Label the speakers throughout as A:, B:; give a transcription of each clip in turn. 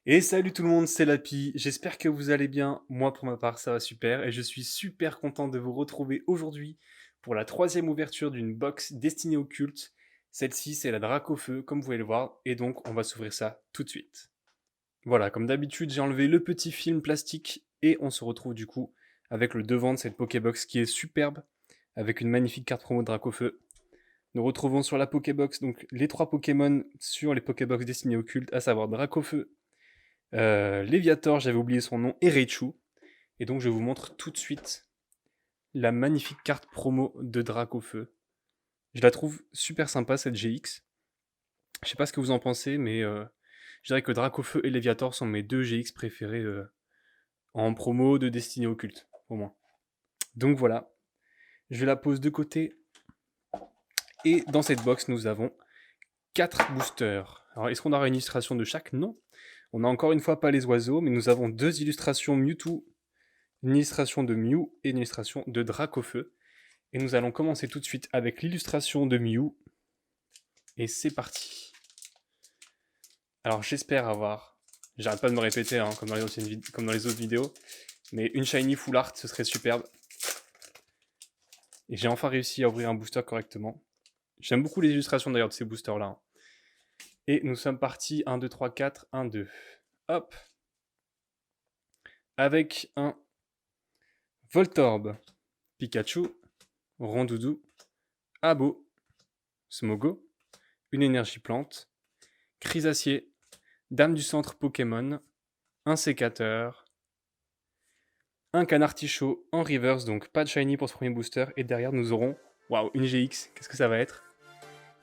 A: Et salut tout le monde, c'est Lapi. J'espère que vous allez bien. Moi, pour ma part, ça va super et je suis super content de vous retrouver aujourd'hui pour la troisième ouverture d'une box destinée au culte. Celle-ci, c'est la Dracofeu, comme vous pouvez le voir, et donc on va s'ouvrir ça tout de suite. Voilà, comme d'habitude, j'ai enlevé le petit film plastique et on se retrouve du coup avec le devant de cette Pokébox qui est superbe, avec une magnifique carte promo de Dracofeu. Nous retrouvons sur la Pokébox donc les trois Pokémon sur les Pokébox destinées au culte, à savoir Dracofeu, Léviator, j'avais oublié son nom, et Raichu. Et donc je vous montre tout de suite la magnifique carte promo de Dracofeu. Je la trouve super sympa cette GX. Je sais pas ce que vous en pensez, mais je dirais que Dracofeu et Léviator sont mes deux GX préférés en promo de Destinée Occulte, au moins. Donc voilà, je la pose de côté. Et dans cette box, nous avons 4 boosters. Alors est-ce qu'on aura une illustration de chaque? Non. On a encore une fois pas les oiseaux, mais nous avons deux illustrations Mewtwo, une illustration de Mew et une illustration de Dracofeu. Et nous allons commencer tout de suite avec l'illustration de Mew. Et c'est parti. Alors j'espère avoir, j'arrête pas de me répéter hein, comme dans les autres vidéos, mais une shiny full art ce serait superbe. Et j'ai enfin réussi à ouvrir un booster correctement. J'aime beaucoup les illustrations d'ailleurs de ces boosters là. Hein. Et nous sommes partis 1, 2, 3, 4, 1, 2. Hop. Avec un Voltorb, Pikachu, Rondoudou, Abo, Smogo, une énergie plante, Chrysacier, Dame du centre Pokémon, un sécateur, un canard-tichaud en reverse, donc pas de shiny pour ce premier booster, et derrière nous aurons, waouh, une GX, qu'est-ce que ça va être?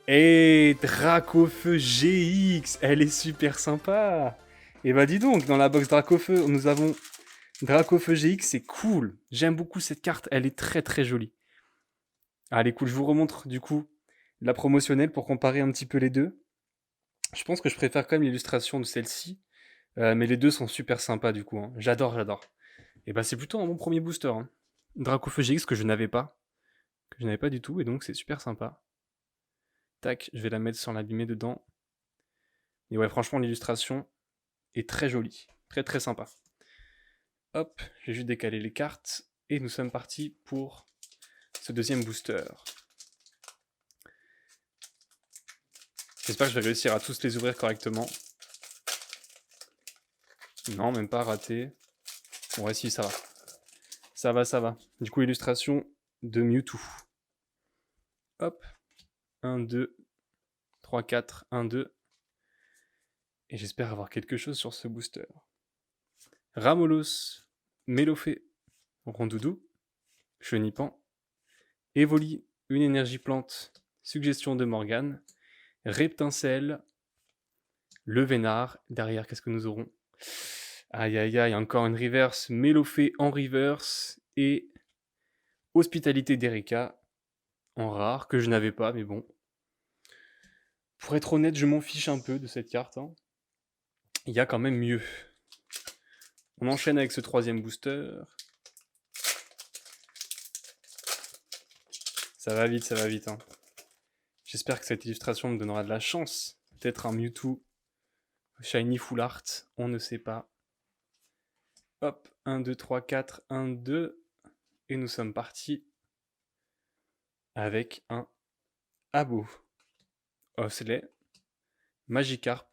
A: Et Dracofeu GX, elle est super sympa. Et bah dis donc, dans la box Dracofeu, nous avons Dracofeu GX, c'est cool. J'aime beaucoup cette carte, elle est très très jolie. Allez, cool, je vous remontre du coup la promotionnelle pour comparer un petit peu les deux. Je pense que je préfère quand même l'illustration de celle-ci, mais les deux sont super sympas du coup. Hein. J'adore. Et bah c'est plutôt un bon premier booster. Hein. Dracofeu GX que je n'avais pas du tout, et donc c'est super sympa. Tac, je vais la mettre sans l'abîmer dedans. Et ouais, franchement, l'illustration est très jolie, très très sympa. Hop, j'ai juste décalé les cartes, et nous sommes partis pour ce deuxième booster. J'espère que je vais réussir à tous les ouvrir correctement. Non, même pas raté. Bon, ouais, si, ça va. Ça va. Du coup, illustration de Mewtwo. Hop, 1, 2, 3, 4, 1, 2. Et j'espère avoir quelque chose sur ce booster. Ramolos, Mélofée, Rondoudou, Chenipan, Evoli, une énergie plante, suggestion de Morgane, Reptincelle, le Vénard. Derrière, qu'est-ce que nous aurons? Aïe, encore une reverse, Mélofée en reverse, et Hospitalité d'Erika en rare, que je n'avais pas, mais bon. Pour être honnête, je m'en fiche un peu de cette carte. Hein. Il y a quand même mieux. On enchaîne avec ce troisième booster. Ça va vite. Hein. J'espère que cette illustration me donnera de la chance. Peut-être un Mewtwo Shiny Full Art, on ne sait pas. Hop, 1, 2, 3, 4, 1, 2. Et nous sommes partis avec un Abo, Osley, Magikarp,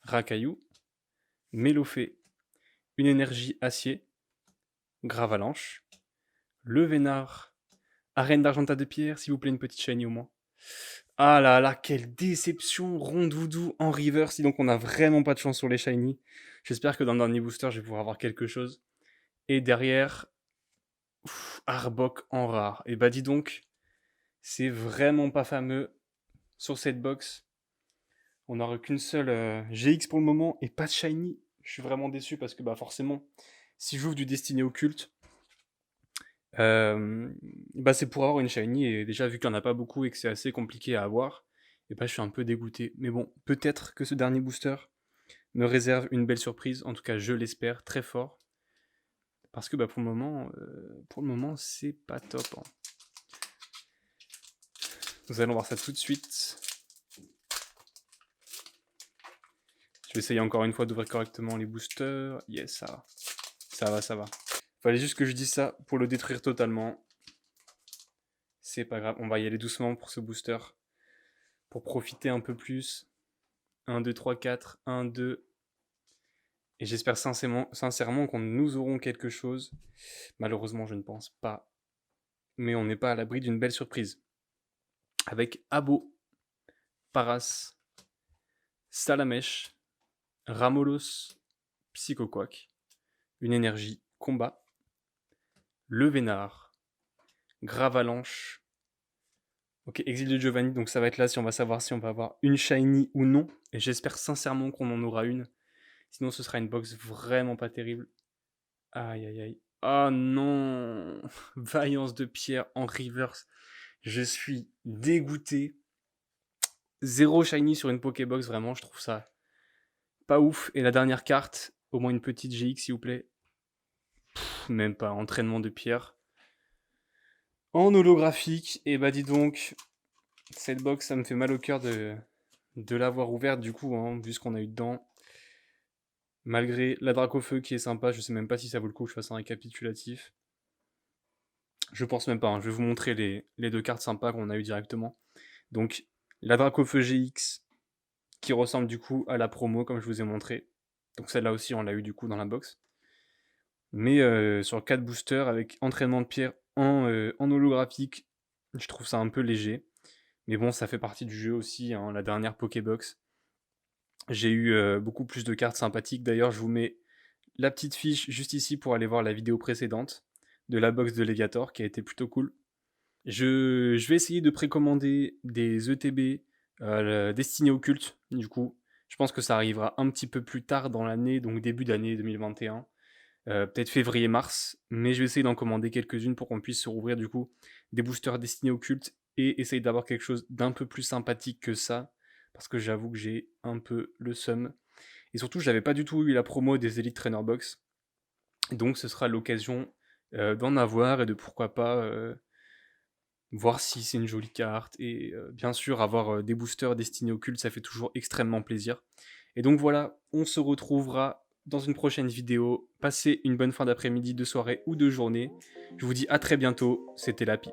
A: Rakaillou, Mélofée, une énergie acier, Gravalanche, le Vénard, Arène d'Argentat de Pierre, s'il vous plaît, une petite shiny au moins. Ah là là, quelle déception, Rondoudou en reverse, donc on a vraiment pas de chance sur les shiny. J'espère que dans le dernier booster, je vais pouvoir avoir quelque chose. Et derrière, Arbok en rare. Et bah dis donc, c'est vraiment pas fameux sur cette box. On n'aura qu'une seule GX pour le moment et pas de shiny. Je suis vraiment déçu parce que bah forcément, si j'ouvre du Destiné Occulte, euh, bah c'est pour avoir une shiny et déjà vu qu'il n'y en a pas beaucoup et que c'est assez compliqué à avoir, et bah je suis un peu dégoûté. Mais bon, peut-être que ce dernier booster me réserve une belle surprise. En tout cas, je l'espère très fort parce que bah pour le moment, c'est pas top. Hein. Nous allons voir ça tout de suite. Je vais essayer encore une fois d'ouvrir correctement les boosters. Yes, ça va. Ça va, ça va. Fallait juste que je dise ça pour le détruire totalement. C'est pas grave, on va y aller doucement pour ce booster. Pour profiter un peu plus. 1, 2, 3, 4. 1, 2. Et j'espère sincèrement qu'on nous aurons quelque chose. Malheureusement, je ne pense pas. Mais on n'est pas à l'abri d'une belle surprise. Avec Abo, Paras, Salamèche, Ramolos, Psychoquack, une énergie, combat, Le Vénard, Gravalanche. Ok, Exil de Giovanni, donc ça va être là si on va savoir si on va avoir une shiny ou non. Et j'espère sincèrement qu'on en aura une. Sinon, ce sera une box vraiment pas terrible. Aïe aïe aïe. Oh non. Vaillance de pierre en reverse. Je suis dégoûté. Zéro shiny sur une Pokébox, vraiment, je trouve ça pas ouf. Et la dernière carte, au moins une petite GX s'il vous plaît. Même pas, entraînement de pierre. En holographique, et bah dis donc, cette box ça me fait mal au cœur de l'avoir ouverte du coup, hein, vu ce qu'on a eu dedans. Malgré la Dracofeu qui est sympa, je sais même pas si ça vaut le coup que je fasse un récapitulatif. Je pense même pas, hein. Je vais vous montrer les deux cartes sympas qu'on a eu directement. Donc la Dracofeu GX qui ressemble du coup à la promo comme je vous ai montré. Donc celle-là aussi on l'a eu du coup dans la box. Mais sur 4 boosters avec entraînement de pierre en holographique, je trouve ça un peu léger. Mais bon, ça fait partie du jeu aussi, hein, la dernière Pokébox. J'ai eu beaucoup plus de cartes sympathiques. D'ailleurs, je vous mets la petite fiche juste ici pour aller voir la vidéo précédente de la box de Léviator qui a été plutôt cool. Je vais essayer de précommander des ETB destinés au culte. Du coup, je pense que ça arrivera un petit peu plus tard dans l'année, donc début d'année 2021. Peut-être février-mars, mais je vais essayer d'en commander quelques-unes pour qu'on puisse se rouvrir du coup des boosters destinés au culte et essayer d'avoir quelque chose d'un peu plus sympathique que ça, parce que j'avoue que j'ai un peu le seum. Et surtout, j'avais pas du tout eu la promo des Elite Trainer Box, donc ce sera l'occasion d'en avoir et de pourquoi pas voir si c'est une jolie carte et bien sûr avoir des boosters destinés au culte, ça fait toujours extrêmement plaisir. Et donc voilà, on se retrouvera dans une prochaine vidéo. Passez une bonne fin d'après-midi, de soirée ou de journée. Je vous dis à très bientôt, c'était Lapi.